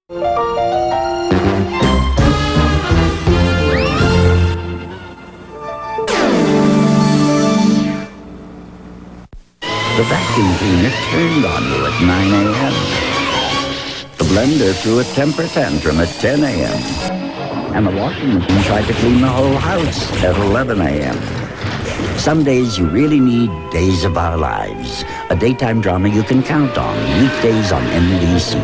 The vacuum cleaner turned on you at 9 a.m. The blender threw a temper tantrum at 10 a.m. And the washing machine tried to clean the whole house at 11 a.m. Some days you really need Days of Our Lives, a daytime drama you can count on, weekdays on NBC.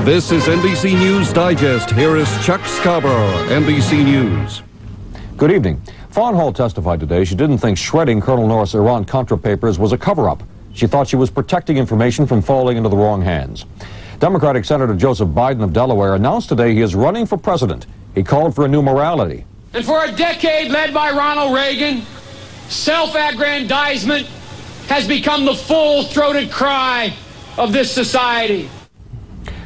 This is NBC News Digest. Here is Chuck Scarborough, NBC News. Good evening. Fawn Hall testified today she didn't think shredding Colonel North's Iran-Contra papers was a cover-up. She thought she was protecting information from falling into the wrong hands. Democratic Senator Joseph Biden of Delaware announced today he is running for president. He called for a new morality. And for a decade led by Ronald Reagan, self-aggrandizement has become the full-throated cry of this society.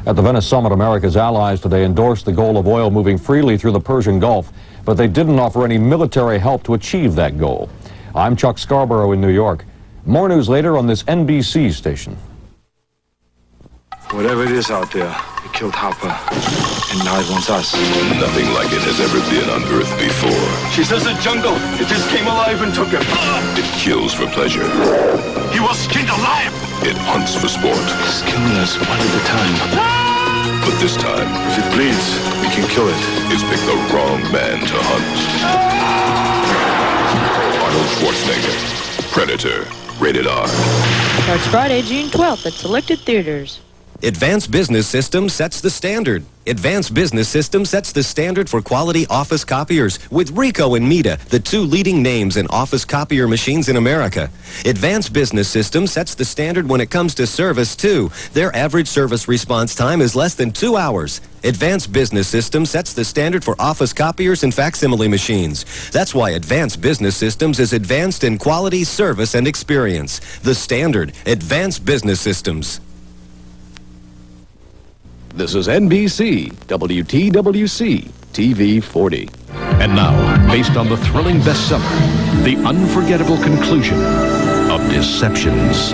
At the Venice summit, America's allies today endorsed the goal of oil moving freely through the Persian Gulf, but they didn't offer any military help to achieve that goal. I'm Chuck Scarborough in New York. More news later on this NBC station. Whatever it is out there, it killed Hopper, and now it wants us. Nothing like it has ever been on Earth before. She says the jungle, it just came alive and took him. It kills for pleasure. He was skinned alive! It hunts for sport. It's killing us one at a time. But this time, If it bleeds, we can kill it. it's picked the wrong man to hunt. Arnold Schwarzenegger, Predator, rated R. Starts Friday, June 12th at selected theaters. Advanced Business Systems sets the standard. Advanced Business Systems sets the standard for quality office copiers with Ricoh and Mita, the two leading names in office copier machines in America. Advanced Business Systems sets the standard when it comes to service, too. Their average service response time is less than 2 hours. Advanced Business Systems sets the standard for office copiers and facsimile machines. That's why Advanced Business Systems is advanced in quality, service, and experience. The standard, Advanced Business Systems. This is NBC, WTWC-TV 40. And now, based on the thrilling bestseller, the unforgettable conclusion of Deceptions.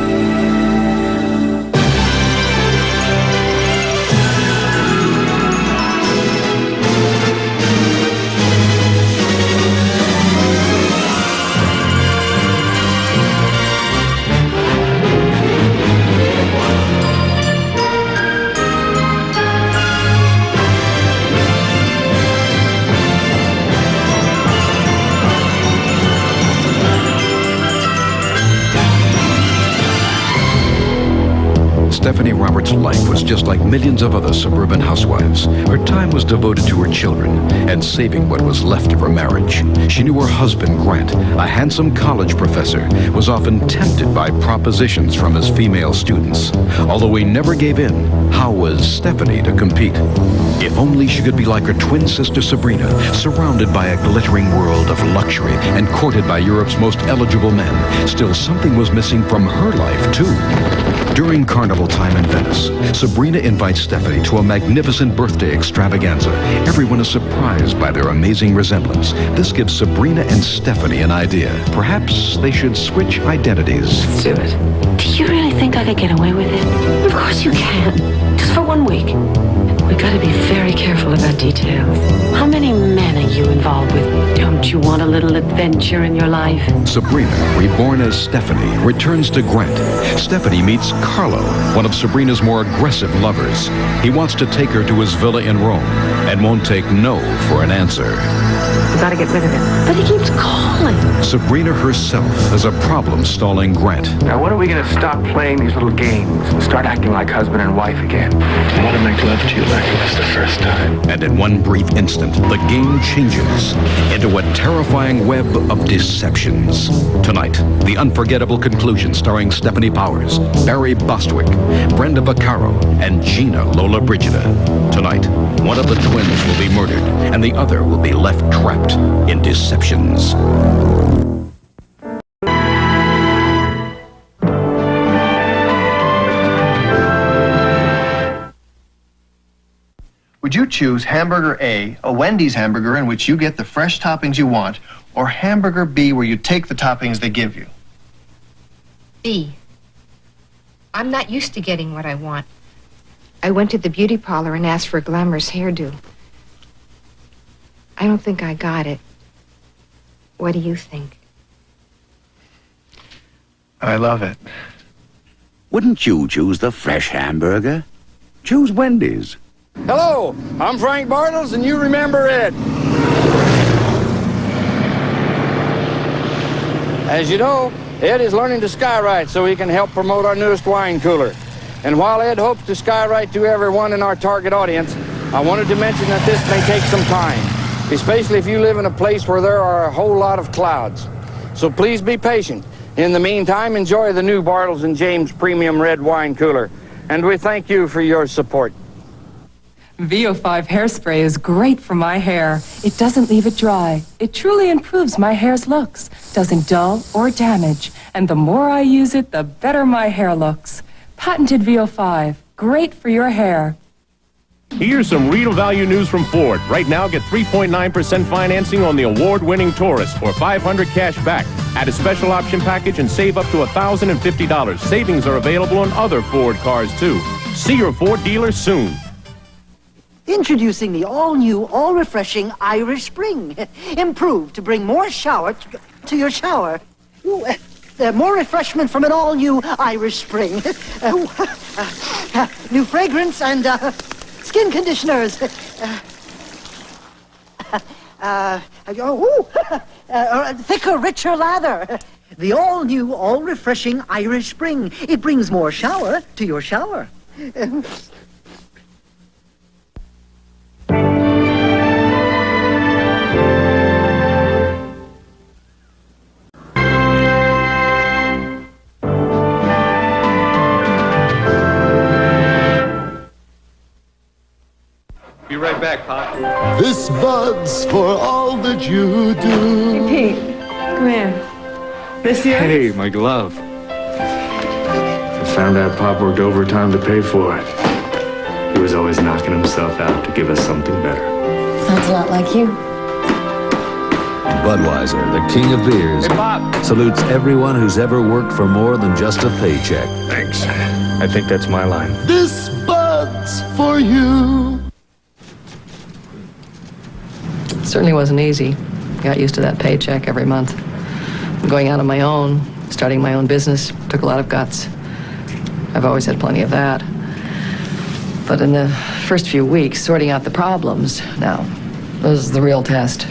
Stephanie Roberts' life was just like millions of other suburban housewives. Her time was devoted to her children and saving what was left of her marriage. She knew her husband, Grant, a handsome college professor, was often tempted by propositions from his female students. Although he never gave in, how was Stephanie to compete? If only she could be like her twin sister Sabrina, surrounded by a glittering world of luxury and courted by Europe's most eligible men. Still, something was missing from her life, too. During carnival time in Venice, Sabrina invites Stephanie to a magnificent birthday extravaganza. Everyone is surprised by their amazing resemblance. This gives Sabrina and Stephanie an idea. Perhaps they should switch identities. Let's do it. Do you really think I could get away with it? Of course you can. Just for 1 week. We gotta be very careful about details. How many men are you involved with? Don't you want a little adventure in your life? Sabrina, reborn as Stephanie, returns to Grant. Stephanie meets Carlo, one of Sabrina's more aggressive lovers. He wants to take her to his villa in Rome and won't take no for an answer. We gotta get rid of him. But he keeps calling. Sabrina herself has a problem stalling Grant. Now, when are we going to stop playing these little games and start acting like husband and wife again? I want to make love to you like it was the first time. And in one brief instant, the game changes into a terrifying web of deceptions. Tonight, the unforgettable conclusion starring Stephanie Powers, Barry Bostwick, Brenda Vaccaro, and Gina Lollobrigida. Tonight, one of the twins will be murdered, and the other will be left trapped in deceptions. Would you choose Hamburger A, a Wendy's hamburger in which you get the fresh toppings you want, or Hamburger B, where you take the toppings they give you? B. I'm not used to getting what I want. I went to the beauty parlor and asked for a glamorous hairdo. I don't think I got it. What do you think? I love it. Wouldn't you choose the fresh hamburger? Choose Wendy's. Hello, I'm Frank Bartles, and you remember Ed. As you know, Ed is learning to skywrite so he can help promote our newest wine cooler. And while Ed hopes to skywrite to everyone in our target audience, I wanted to mention that this may take some time, especially if you live in a place where there are a whole lot of clouds. So please be patient. In the meantime, enjoy the new Bartles and Jaymes Premium Red Wine Cooler. And we thank you for your support. VO5 hairspray is great for my hair. It doesn't leave it dry. It truly improves my hair's looks, doesn't dull or damage. And the more I use it, the better my hair looks. Patented VO5, great for your hair. Here's some real value news from Ford. Right now, get 3.9% financing on the award-winning Taurus or $500 cash back. Add a special option package and save up to $1,050. Savings are available on other Ford cars, too. See your Ford dealer soon. Introducing the all-new, all-refreshing Irish Spring. Improved to bring more shower to your shower. Ooh, more refreshment from an all-new Irish Spring. New fragrance and skin conditioners. Thicker, richer lather. The all-new, all-refreshing Irish Spring. It brings more shower to your shower. Be right back, Pop. This Bud's for all that you do. Hey, Pete, come here. This year? Hey, my glove. I found out Pop worked overtime to pay for it. He was always knocking himself out to give us something better. Sounds a lot like you. Budweiser, the king of beers, Hey, Pop. salutes everyone who's ever worked for more than just a paycheck. Thanks. I think that's my line. This Bud's for you. Certainly wasn't easy. Got used to that paycheck every month. Going out on my own, starting my own business, took a lot of guts. I've always had plenty of that. But in the first few weeks, sorting out the problems, now, was the real test.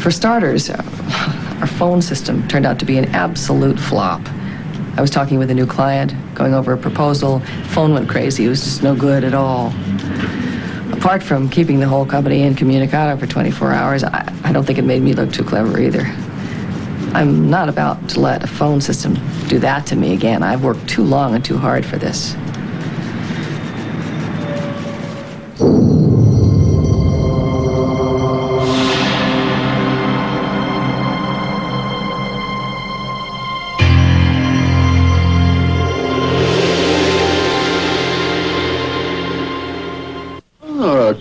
For starters, our phone system turned out to be an absolute flop. I was talking with a new client, going over a proposal. Phone went crazy. It was just no good at all. Apart from keeping the whole company incommunicado for 24 hours, I don't think it made me look too clever either. I'm not about to let a phone system do that to me again. I've worked too long and too hard for this.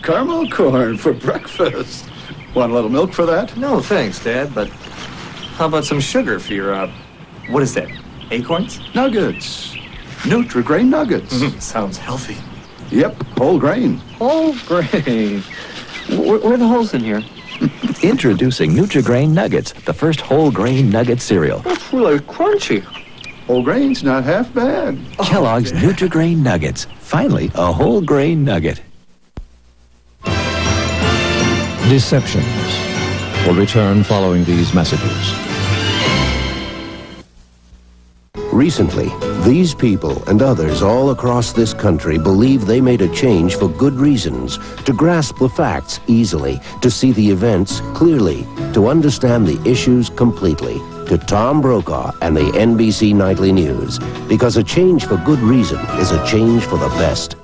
Caramel corn for breakfast. Want a little milk for that? No, thanks, Dad, but how about some sugar for your, what is that, acorns? Nuggets. Nutri-Grain nuggets. Sounds healthy. Yep, whole grain. Whole grain. Where are the holes in here? Introducing Nutri-Grain Nuggets, the first whole grain nugget cereal. That's really crunchy. Whole grain's not half bad. Kellogg's Nutri-Grain Nuggets. Finally, a whole grain nugget. Deceptions will return following these messages. Recently, these people and others all across this country believe they made a change for good reasons, to grasp the facts easily, to see the events clearly, to understand the issues completely. To Tom Brokaw and the NBC Nightly News, because a change for good reason is a change for the best.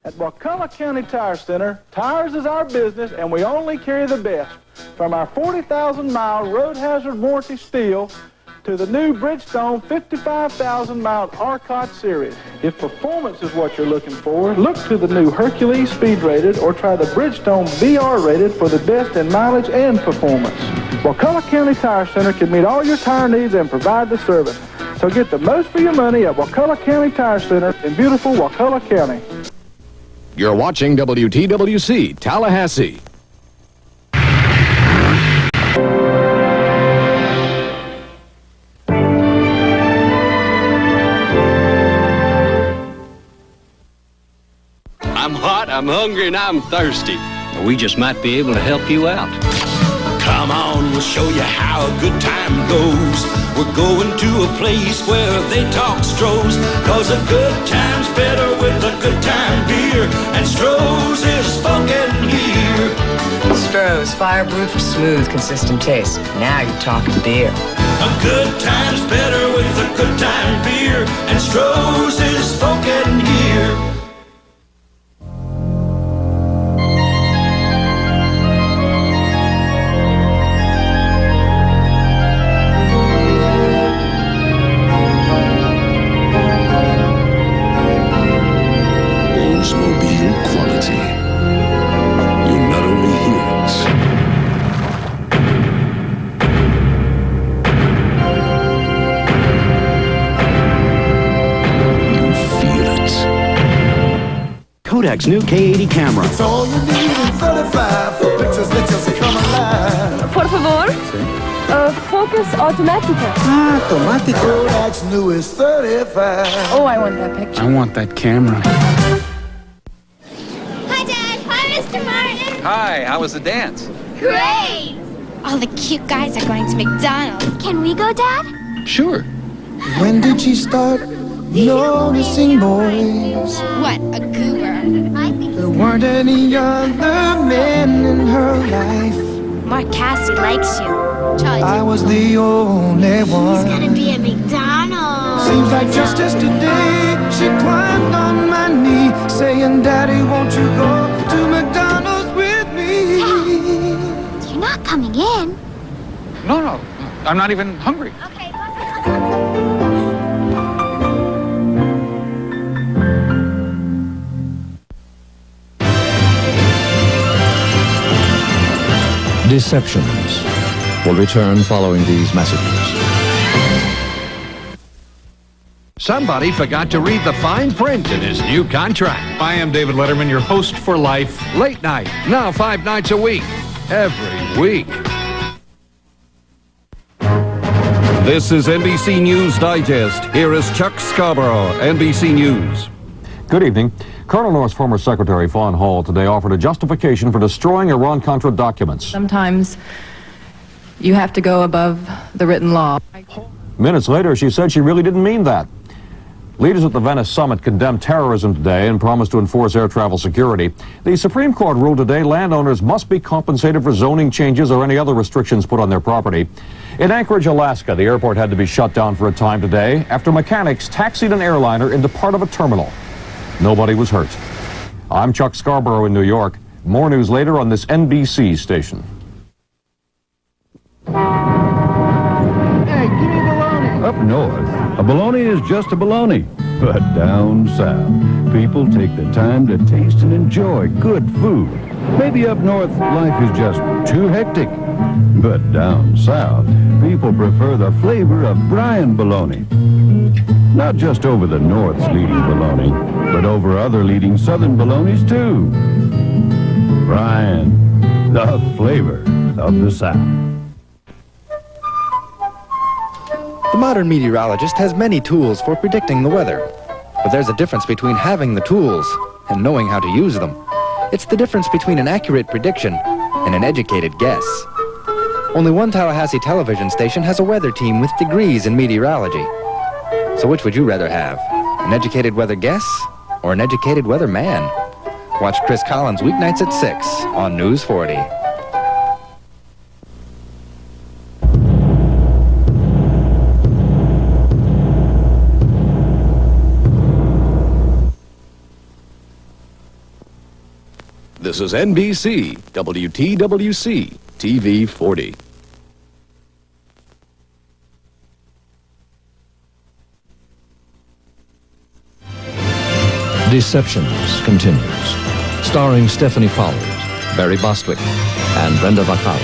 At Wakulla County Tire Center, tires is our business and we only carry the best. From our 40,000-mile road hazard warranty steel to the new Bridgestone 55,000 mount Arcot series. If performance is what you're looking for, look to the new Hercules Speed Rated or try the Bridgestone BR Rated for the best in mileage and performance. Wakulla County Tire Center can meet all your tire needs and provide the service. So get the most for your money at Wakulla County Tire Center in beautiful Wakulla County. You're watching WTWC Tallahassee. I'm hot, I'm hungry, and I'm thirsty. We just might be able to help you out. Come on, we'll show you how a good time goes. We're going to a place where they talk Strohs, 'cause a good time's better with a good time beer, and Stroh's is spoken here. Stroh's, firebrewed for smooth, consistent taste. Now you're talking beer. A good time's better with a good time beer, and Stroh's is spoken here. Oldsmobile quality. You not only hear it, you feel it. Kodak's new K80 camera. It's all you need in 35 for pictures that just come alive. Por favor. Focus automática. Automática. Kodak's newest 35. Oh, I want that picture. I want that camera. Hi, Dad. Hi, Mr. Martin. Hi, how was the dance? Great. All the cute guys are going to McDonald's. Can we go, Dad? Sure. When did she start noticing boys? What, a goober. There weren't any other men in her life. Mark Cassidy likes you. Charlie, I was the only one. he's gonna be at McDonald's. Seems like just yesterday she climbed on my knee, saying, Daddy, won't you go to McDonald's with me? Dad, you're not coming in. No, I'm not even hungry. Okay. Deceptions will return following these messages. Somebody forgot to read the fine print in his new contract. I am David Letterman, your host for life. Late night, now 5 nights a week. Every week. This is NBC News Digest. Here is Chuck Scarborough, NBC News. Good evening. Colonel North's former secretary, Fawn Hall, today offered a justification for destroying Iran-Contra documents. Sometimes you have to go above the written law. Minutes later, she said she really didn't mean that. Leaders at the Venice summit condemned terrorism today and promised to enforce air travel security. The Supreme Court ruled today landowners must be compensated for zoning changes or any other restrictions put on their property. In Anchorage, Alaska, the airport had to be shut down for a time today after mechanics taxied an airliner into part of a terminal. Nobody was hurt. I'm Chuck Scarborough in New York. More news later on this NBC station. Hey, give me bologna. Up north, a bologna is just a bologna. But down south, people take the time to taste and enjoy good food. Maybe up north, life is just too hectic. But down south, people prefer the flavor of Bryan bologna. Not just over the North's leading bologna, but over other leading Southern bolognas too. Bryan, the flavor of the South. The modern meteorologist has many tools for predicting the weather. But there's a difference between having the tools and knowing how to use them. It's the difference between an accurate prediction and an educated guess. Only one Tallahassee television station has a weather team with degrees in meteorology. So which would you rather have? An educated weather guess or an educated weather man? Watch Chris Collins weeknights at 6 on News 40. This is NBC, WTWC-TV 40. Deceptions continues. Starring Stephanie Pollard, Barry Bostwick, and Brenda Vaccaro.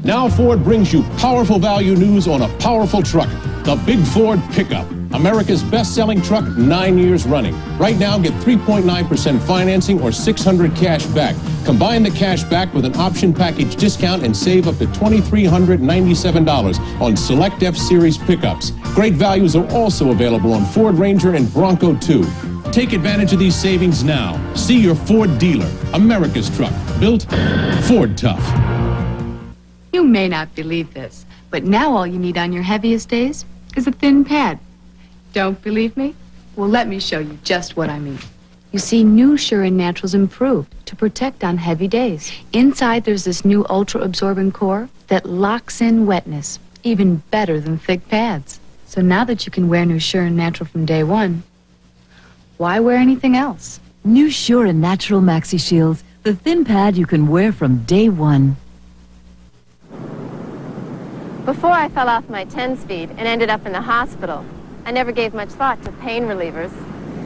Now Ford brings you powerful value news on a powerful truck, the Big Ford Pickup. America's best-selling truck 9 years running. Right now, get 3.9% financing or $600 cash back. Combine the cash back with an option package discount and save up to $2,397 on select F-Series pickups. Great values are also available on Ford Ranger and Bronco too. Take advantage of these savings now. See your Ford dealer. America's truck. Built Ford tough. You may not believe this, but now all you need on your heaviest days is a thin pad. Don't believe me? Well, let me show you just what I mean. You see, new Sure & Natural's improved to protect on heavy days. Inside, there's this new ultra-absorbent core that locks in wetness, even better than thick pads. So now that you can wear new Sure & Natural from day one, why wear anything else? New Sure & Natural Maxi Shields, the thin pad you can wear from day one. Before I fell off my 10-speed and ended up in the hospital, I never gave much thought to pain relievers.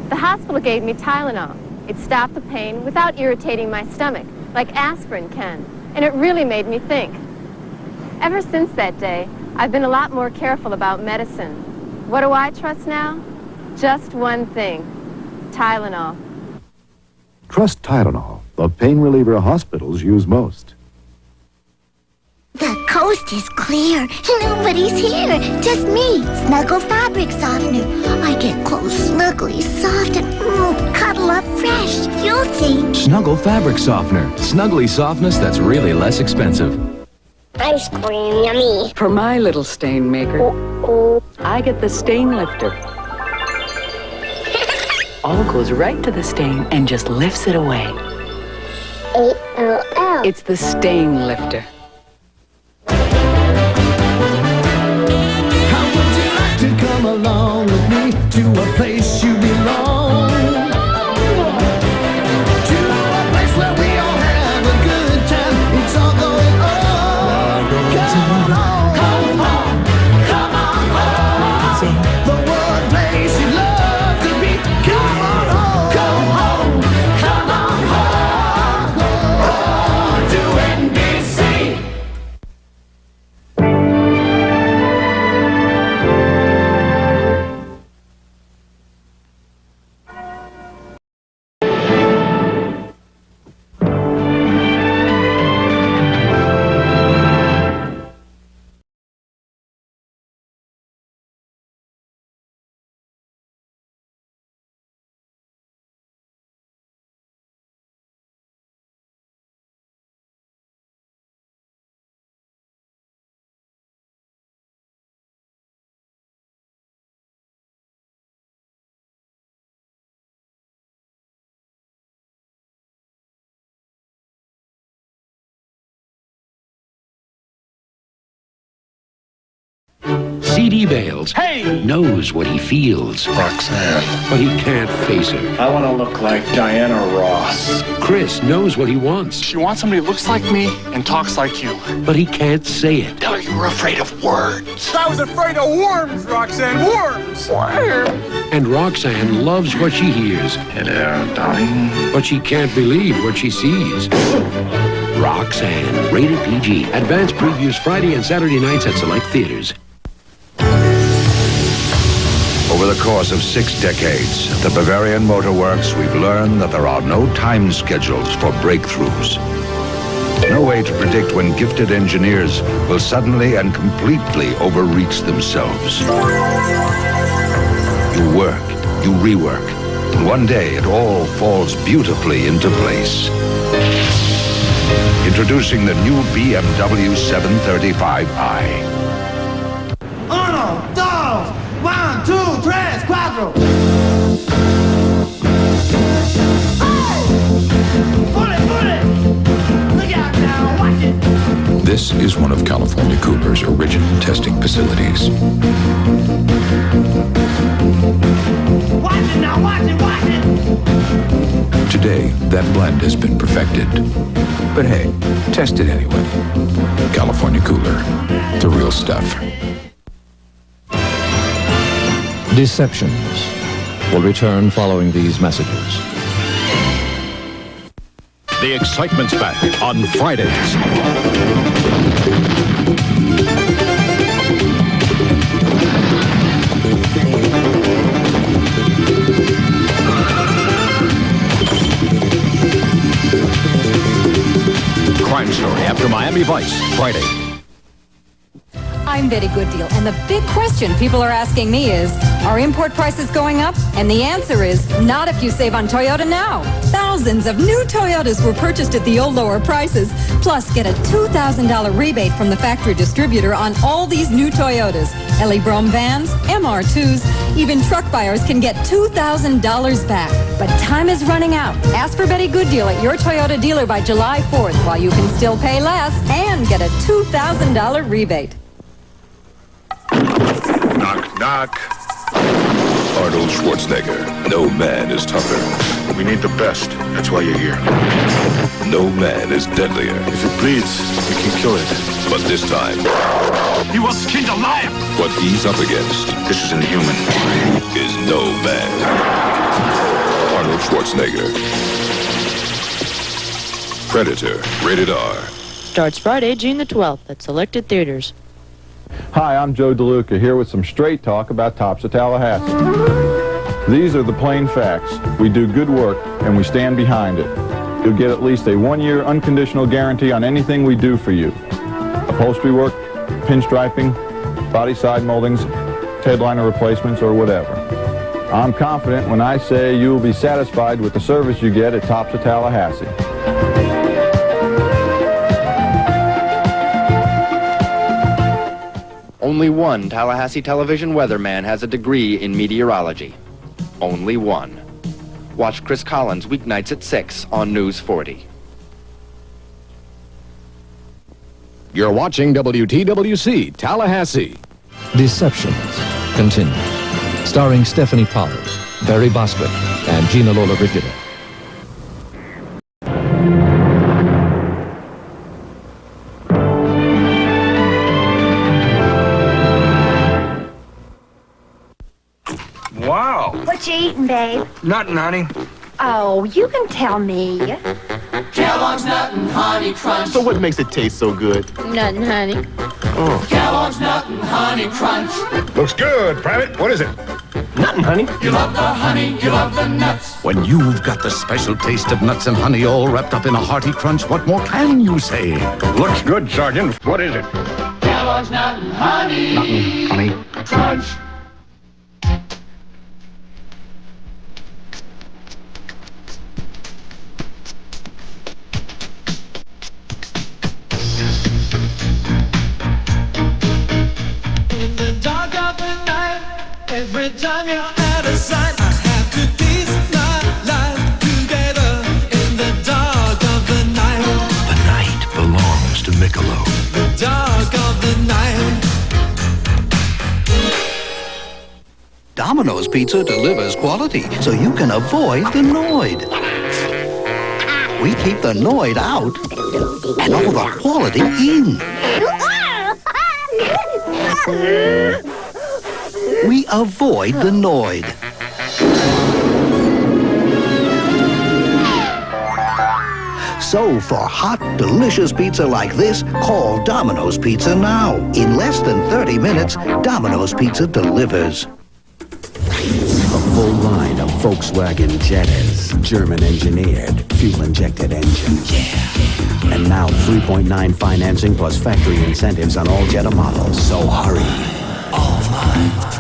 The hospital gave me Tylenol. It stopped the pain without irritating my stomach, like aspirin can, and it really made me think. Ever since that day, I've been a lot more careful about medicine. What do I trust now? Just one thing, Tylenol. Trust Tylenol, the pain reliever hospitals use most. The coast is clear. Nobody's here. Just me, Snuggle Fabric Softener. I get clothes snuggly, soft, and cuddle up fresh. You'll see. Snuggle Fabric Softener. Snuggly softness that's really less expensive. Ice cream, yummy. For my little stain maker, I get the Stain Lifter. All goes right to the stain and just lifts it away. A-L-L. It's the Stain Lifter. To come along with me to a place you belong. To a place where we all have a good time. It's all going on. Come on, come on, come on home. The one place you love to be. Come on home, come home, come on home. To NBC. C.D. Bales knows what he feels. Roxanne. But he can't face her. I want to look like Diana Ross. Chris knows what he wants. She wants somebody who looks like me and talks like you. But he can't say it. Tell her you were afraid of words. I was afraid of worms, Roxanne. Worms. And Roxanne loves what she hears. Hello, darling. But she can't believe what she sees. Roxanne. Rated PG. Advanced previews Friday and Saturday nights at select theaters. Over the course of 6 decades at the Bavarian Motor Works, we've learned that there are no time schedules for breakthroughs. No way to predict when gifted engineers will suddenly and completely overreach themselves. You work, you rework, and one day it all falls beautifully into place. Introducing the new BMW 735i. Uno, dos, 1, 2, 3, 4. Look out now, watch it. This is one of California Cooper's original testing facilities. Today, that blend has been perfected. But hey, test it anyway. California Cooler, the real stuff. Deceptions will return following these messages. The excitement's back on Fridays. Crime Story after Miami Vice, Friday. I'm Betty Gooddeal, and the big question people are asking me is, are import prices going up? And the answer is, not if you save on Toyota now. Thousands of new Toyotas were purchased at the old lower prices. Plus, get a $2,000 rebate from the factory distributor on all these new Toyotas. Ellie Brougham vans, MR2s, even truck buyers can get $2,000 back. But time is running out. Ask for Betty Gooddeal at your Toyota dealer by July 4th while you can still pay less and get a $2,000 rebate. Knock, knock. Arnold Schwarzenegger. No man is tougher. We need the best. That's why you're here. No man is deadlier. If it bleeds, we can kill it. But this time... He was skinned alive! What he's up against... This is inhuman. ...is no man. Arnold Schwarzenegger. Predator. Rated R. Starts Friday, June the 12th at selected theaters. Hi, I'm Joe DeLuca here with some straight talk about Tops of Tallahassee. These are the plain facts. We do good work, and we stand behind it. You'll get at least a 1-year unconditional guarantee on anything we do for you. Upholstery work, pinstriping, body side moldings, headliner replacements, or whatever. I'm confident when I say you will be satisfied with the service you get at Tops of Tallahassee. Only one Tallahassee television weatherman has a degree in meteorology. Only one. Watch Chris Collins weeknights at 6 on News 40. You're watching WTWC Tallahassee. Deceptions continues. Starring Stephanie Powers, Barry Bostwick, and Gina Lola Brigida. Wow. What you eating, babe? Nothing, honey. Oh, you can tell me. Kellogg's Nut and Honey Crunch. So what makes it taste so good? Nothing, honey. Oh. Kellogg's Nut and Honey Crunch. Looks good, Private. What is it? Nothing, honey. You love the honey, you love the nuts. When you've got the special taste of nuts and honey all wrapped up in a hearty crunch, what more can you say? Looks good, Sergeant. What is it? Kellogg's Nut and Honey. Nothing, honey. Crunch. Every time you're out of sight, I have to piece my life together in the dark of the night. The night belongs to Michelob. The dark of the night. Domino's Pizza delivers quality, so you can avoid the Noid. We keep the Noid out and all the quality in. We avoid the Noid. So for hot, delicious pizza like this, call Domino's Pizza now. In less than 30 minutes, Domino's Pizza delivers. A full line of Volkswagen Jettas, German-engineered, fuel-injected engines. Yeah. And now 3.9 financing plus factory incentives on all Jetta models. So hurry. Oh my.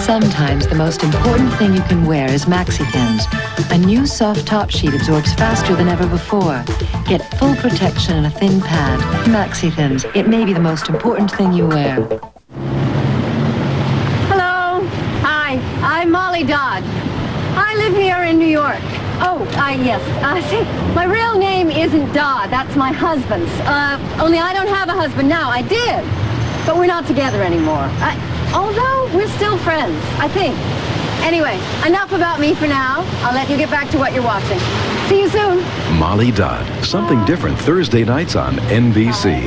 Sometimes the most important thing you can wear is Maxi-Thins. A new soft top sheet absorbs faster than ever before. Get full protection in a thin pad. Maxi-Thins. It may be the most important thing you wear. Hello? I'm Molly Dodd. I live here in New York. Oh, yes. See, my real name isn't Dodd. That's my husband's. Only I don't have a husband now. I did. But we're not together anymore. Although we're still friends, I think. Anyway, enough about me for now. I'll let you get back to what you're watching. See you soon. Molly Dodd. Something different Thursday nights on NBC.